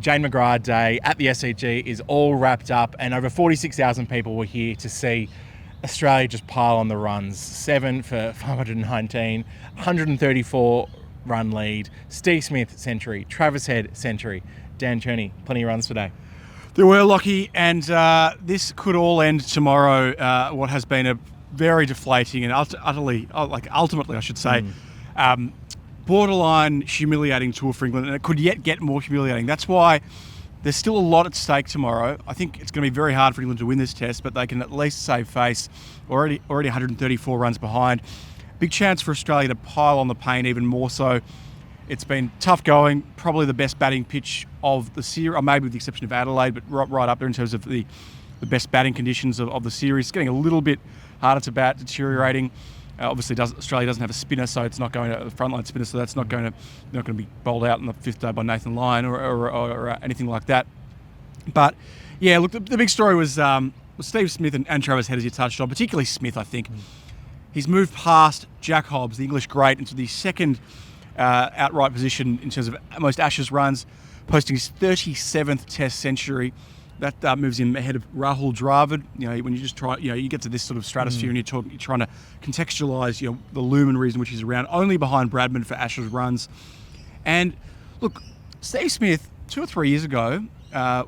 Jane McGrath Day at the SCG is all wrapped up, and over 46,000 people were here to see Australia just pile on the runs. 7 for 519, 134 run lead, Steve Smith century, Travis Head century. Dan Cherny, plenty of runs today. There were, Lockie, and this could all end tomorrow, what has been a very deflating and ultimately, I should say, borderline humiliating tour for England, and it could yet get more humiliating. That's why there's still a lot at stake tomorrow. I think it's going to be very hard for England to win this test, but they can at least save face. Already 134 runs behind. Big chance for Australia to pile on the pain even more so. It's been tough going, probably the best batting pitch of the series, or maybe with the exception of Adelaide, but right up there in terms of the best batting conditions of the series. It's getting a little bit harder to bat, deteriorating. Obviously, Australia doesn't have a spinner, so it's not going to a frontline spinner, so that's not going to be bowled out on the 5th day by Nathan Lyon or anything like that. But yeah, look, the big story was Steve Smith and Travis Head, as you touched on, particularly Smith. I think he's moved past Jack Hobbs, the English great, into the second outright position in terms of most Ashes runs, posting his 37th Test century. That moves him ahead of Rahul Dravid. You know, when you just try, you get to this sort of stratosphere and you're trying to contextualise, the luminaries in which he's around, only behind Bradman for Ashes runs. And look, Steve Smith 2 or 3 years ago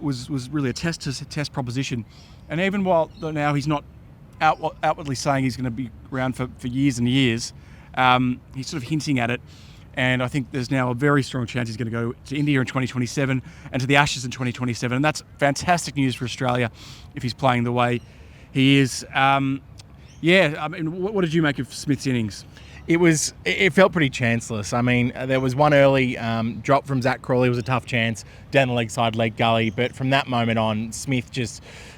was really a test proposition, and even while now he's not outwardly saying he's going to be around for years and years, he's sort of hinting at it. And I think there's now a very strong chance he's going to go to India in 2027 and to the Ashes in 2027. And that's fantastic news for Australia if he's playing the way he is. I mean, what did you make of Smith's innings? It felt pretty chanceless. I mean, there was one early drop from Zach Crawley. It was a tough chance down the leg side, leg gully. But from that moment on, Smith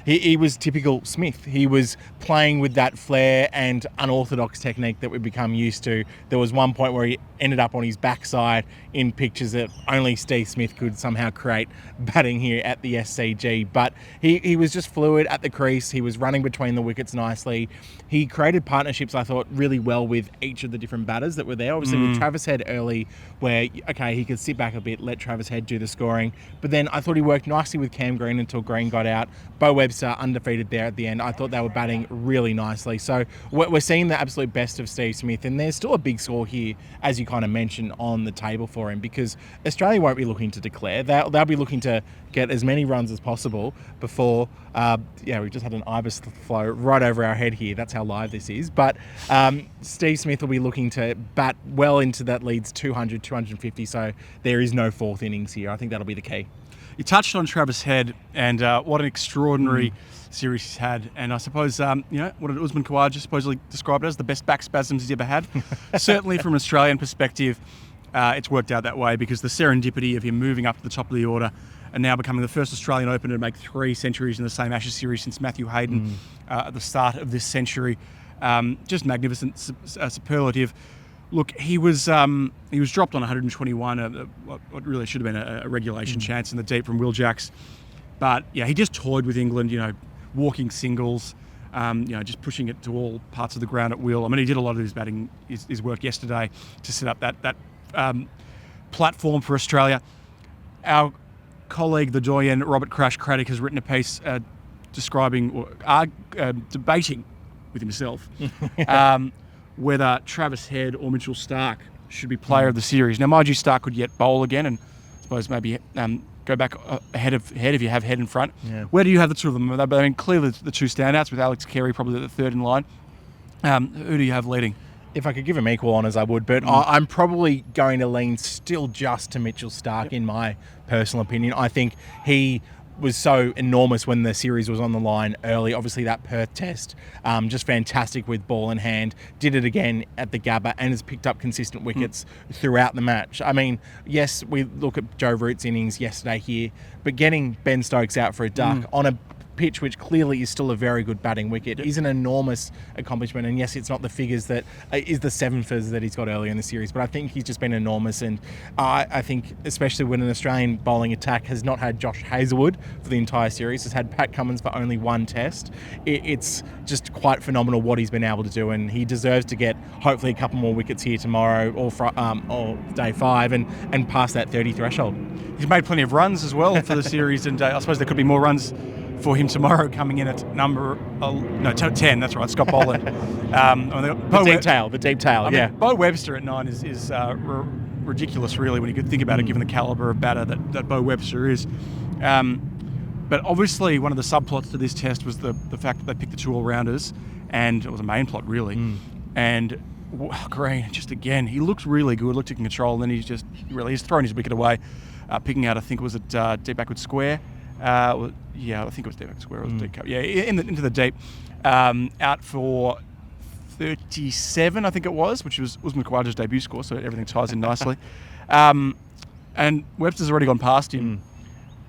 he was typical Smith. He was playing with that flair and unorthodox technique that we've become used to. There was one point where he ended up on his backside in pictures that only Steve Smith could somehow create batting here at the SCG. But he was just fluid at the crease. He was running between the wickets nicely. He created partnerships, I thought, really well with each of the different batters that were there. Obviously, with Travis Head early, where, okay, he could sit back a bit, let Travis Head do the scoring. But then I thought he worked nicely with Cam Green until Green got out. Bo Webster undefeated there at the end. I thought they were batting really nicely. So we're seeing the absolute best of Steve Smith, and there's still a big score here, as you kind of mentioned, on the table for him, because Australia won't be looking to declare. They'll be looking to get as many runs as possible before, we just had an ibis flow right over our head here. That's how live this is. But Steve Smith will be looking to bat well into that leads 200, 250, so there is no fourth innings here. I think that'll be the key. You touched on Travis Head and what an extraordinary series he's had. And I suppose, what did Usman Khawaja supposedly describe it as? The best back spasms he's ever had. Certainly from an Australian perspective, it's worked out that way, because the serendipity of him moving up to the top of the order and now becoming the first Australian opener to make 3 centuries in the same Ashes series since Matthew Hayden at the start of this century. Just magnificent, superlative. Look, he was dropped on 121, what really should have been a regulation chance in the deep from Will Jacks. But yeah, he just toyed with England, walking singles, just pushing it to all parts of the ground at will. I mean, he did a lot of his batting, his work yesterday to set up that platform for Australia. Our colleague, the doyen, Robert Crash Craddock, has written a piece describing or debating with himself whether Travis Head or Mitchell Starc should be player of the series. Now, mind you, Starc could yet bowl again, and I suppose maybe go back ahead if you have Head in front. Yeah. Where do you have the two of them? I mean, clearly the two standouts, with Alex Carey probably the third in line. Who do you have leading? If I could give him equal honours, I would, but I'm probably going to lean still just to Mitchell Starc in my personal opinion. I think he was so enormous when the series was on the line early. Obviously, that Perth test, just fantastic with ball in hand. Did it again at the Gabba and has picked up consistent wickets throughout the match. I mean, yes, we look at Joe Root's innings yesterday here, but getting Ben Stokes out for a duck on a pitch, which clearly is still a very good batting wicket, is an enormous accomplishment. And yes, it's not the figures that is the 7 figures that he's got earlier in the series, but I think he's just been enormous. And I think, especially when an Australian bowling attack has not had Josh Hazlewood for the entire series, has had Pat Cummins for only one test, it's just quite phenomenal what he's been able to do. And he deserves to get hopefully a couple more wickets here tomorrow or day 5 and pass that 30 threshold. He's made plenty of runs as well for the series, and I suppose there could be more runs for him tomorrow, coming in at 10. That's right, Scott Boland. The deep tail. Yeah. Bo Webster at 9 is ridiculous, really, when you could think about it, given the calibre of batter that Bo Webster is. But obviously, one of the subplots to this test was the fact that they picked the 2 all-rounders, and it was a main plot, really. And Green, just again, he looks really good, looked in control, and then he's thrown his wicket away, picking out, I think it was at deep backward square. I think it was deep backward square. It was deep cover. Yeah, into the deep, out for 37, I think it was, which was Usman Khawaja's debut score, so everything ties in nicely. And Webster's already gone past him.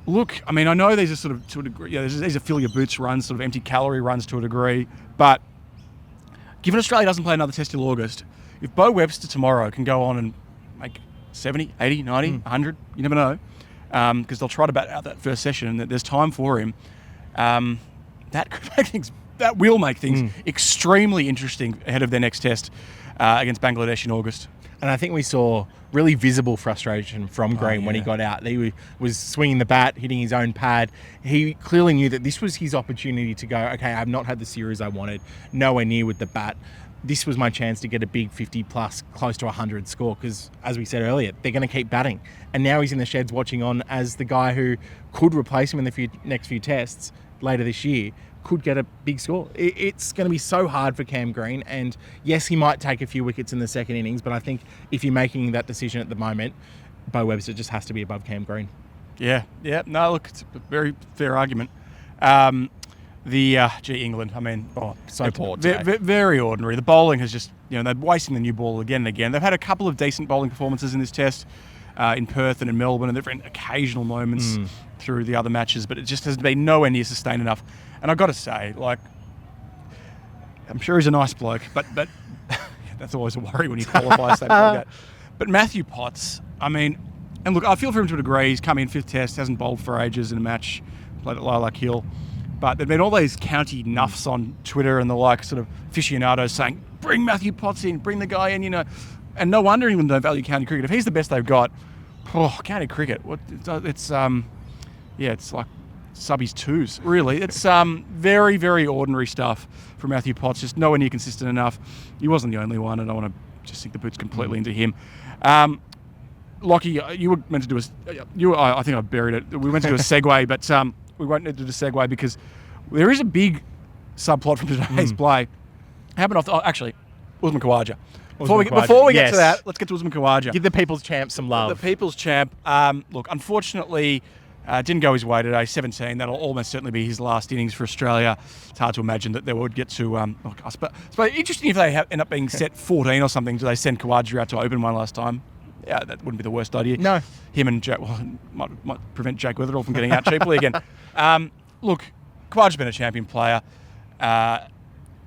Look, I mean, I know these are sort of, to a degree, these are fill your boots runs, sort of empty calorie runs to a degree, but given Australia doesn't play another test till August, if Bo Webster tomorrow can go on and make 70, 80, 90, 100, you never know, because they'll try to bat out that first session and there's time for him, that will make things extremely interesting ahead of their next test against Bangladesh in August. And I think we saw really visible frustration from Green when he got out. He was swinging the bat, hitting his own pad. He clearly knew that this was his opportunity to go, okay, I've not had the series I wanted, nowhere near with the bat. This was my chance to get a big 50 plus, close to 100 score, because as we said earlier, they're going to keep batting. And now he's in the sheds watching on as the guy who could replace him in the next few tests later this year, could get a big score. It's going to be so hard for Cam Green, and yes, he might take a few wickets in the second innings, but I think if you're making that decision at the moment, Bo Webster just has to be above Cam Green. Yeah. No, look, it's a very fair argument. England, I mean... so poor today. Very ordinary. The bowling has just, they're wasting the new ball again and again. They've had a couple of decent bowling performances in this test, in Perth and in Melbourne, and there have been occasional moments through the other matches, but it just has been nowhere near sustained enough. And I've got to say, I'm sure he's a nice bloke, but that's always a worry when you qualify a statement like that. But Matthew Potts, I mean, and look, I feel for him to a degree. He's come in 5th test, hasn't bowled for ages in a match, played at Lilac Hill. But there've been all these county nuffs on Twitter and the like, sort of aficionados saying, bring Matthew Potts in, bring the guy in, And no wonder England don't value county cricket. If he's the best they've got, county cricket, it's like subbies 2s, really. It's very, very ordinary stuff from Matthew Potts, just nowhere near consistent enough. He wasn't the only one, and I want to just sink the boots completely into him. Lockie, you were meant to do I think I buried it. We went to do a segue, but we won't need to do a segue because there is a big subplot from today's play. Usman Khawaja. Before we get to that, let's get to Usman Khawaja. Give the People's Champ some love. The People's Champ. Look, unfortunately, didn't go his way today, 17. That'll almost certainly be his last innings for Australia. It's hard to imagine that they would get to... I suppose interesting if they end up being set 14 or something. Do they send Khawaja out to open one last time? Yeah, that wouldn't be the worst idea. No. Him and Jake... Well, might prevent Jake Weatherall from getting out cheaply again. Look, Khawaja's been a champion player.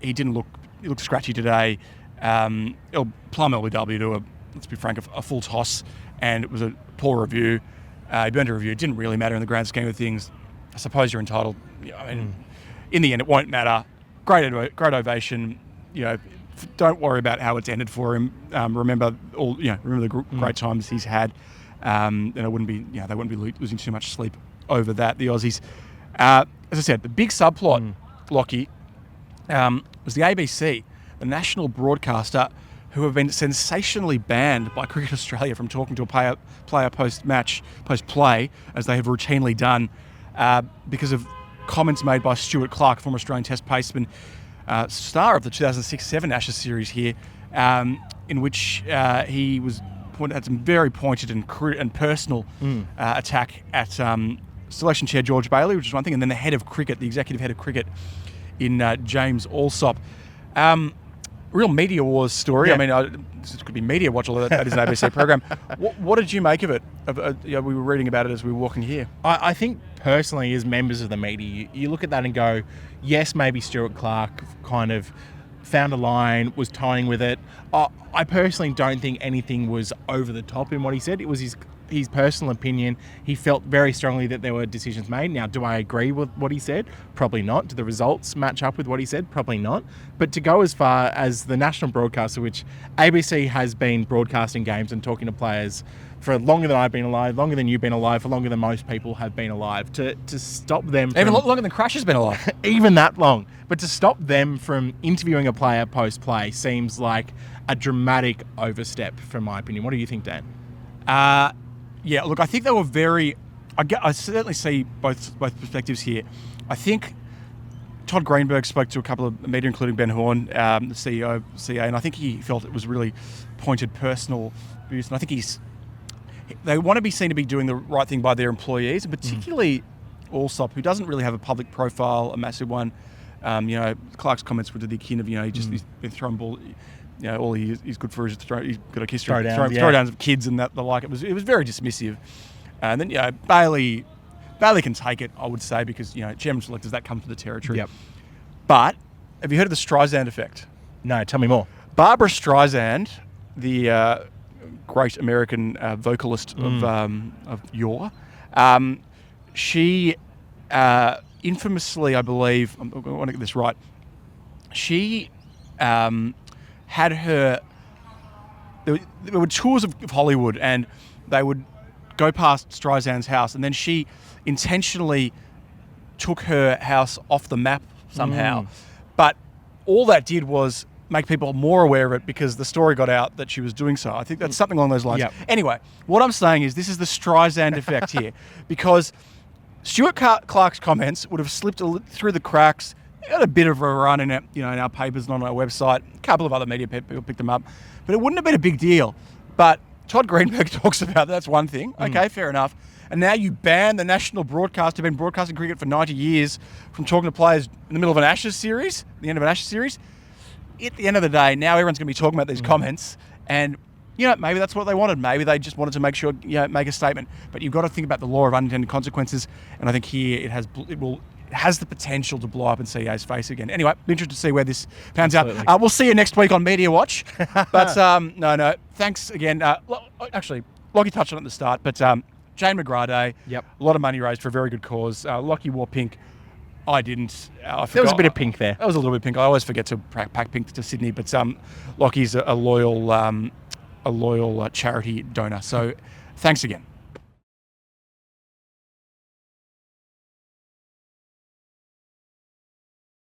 He looked scratchy today. It'll plumb LBW to let's be frank, a full toss, and it was a poor review. He burned a review. It didn't really matter in the grand scheme of things. I suppose you're entitled. In the end, it won't matter. Great ovation. Don't worry about how it's ended for him. Remember the great times he's had. And they wouldn't be losing too much sleep over that. The Aussies, as I said, the big subplot, Lockie, was the ABC, the national broadcaster, who have been sensationally banned by Cricket Australia from talking to a player post-play, as they have routinely done, because of comments made by Stuart Clark, former Australian Test paceman, star of the 2006-7 Ashes series here, in which he had some very pointed and personal attack at selection chair George Bailey, which is one thing, and then the executive head of cricket in James Allsop. Real Media Wars story. Yeah. I mean, this could be Media Watch, although that is an ABC program. What did you make of it? We were reading about it as we were walking here. I think personally, as members of the media, you look at that and go, yes, maybe Stuart Clark kind of found a line, was toying with it. I personally don't think anything was over the top in what he said. It was his personal opinion. He felt very strongly that there were decisions made. Now, do I agree with what he said? Probably not. Do the results match up with what he said? Probably not. But to go as far as the national broadcaster, which ABC has been broadcasting games and talking to players for longer than I've been alive, longer than you've been alive, for longer than most people have been alive, to stop them from... Even longer than Crash has been alive. Even that long. But to stop them from interviewing a player post-play seems like a dramatic overstep, from my opinion. What do you think, Dan? Yeah, look, I think they were very... I certainly see both perspectives here. I think Todd Greenberg spoke to a couple of media, including Ben Horn, the CEO of CA, and I think he felt it was really pointed personal views. And I think they want to be seen to be doing the right thing by their employees, and particularly Allsop, who doesn't really have a public profile, a massive one. Clark's comments were to the akin of, he's been throwing ball... all he's good for is he's got a history of throwdowns of kids and that the like. It was very dismissive. And then Bailey can take it, I would say, because chairman selectors, that comes to the territory. Yep. But have you heard of the Streisand effect? No, tell me more. Barbara Streisand, the great American vocalist of yore, she infamously, I believe, I want to get this right. She had her... There were tours of Hollywood, and they would go past Streisand's house, and then she intentionally took her house off the map somehow. But all that did was make people more aware of it, because the story got out that she was doing so. I think that's something along those lines. Yep. Anyway, what I'm saying is this is the Streisand effect here, because Stuart Clark's comments would have slipped through the cracks. It had a bit of a run in our papers and on our website. A couple of other media people picked them up, but it wouldn't have been a big deal. But Todd Greenberg talks about that's one thing. Okay, fair enough. And now you ban the national broadcaster who've been broadcasting cricket for 90 years from talking to players in the middle of an Ashes series, the end of an Ashes series. At the end of the day, now everyone's going to be talking about these comments, and maybe that's what they wanted. Maybe they just wanted to make sure, make a statement. But you've got to think about the law of unintended consequences, and I think here it has the potential to blow up in CA's face again. Anyway, be interested to see where this pans out. We'll see you next week on Media Watch. But no, thanks again. Actually, Lockie touched on it at the start, but Jane McGrath Day, Yep. A lot of money raised for a very good cause. Lockie wore pink. I didn't. I forgot. There was a bit of pink there. There was a little bit of pink. I always forget to pack pink to Sydney, but Lockie's a loyal charity donor. So thanks again.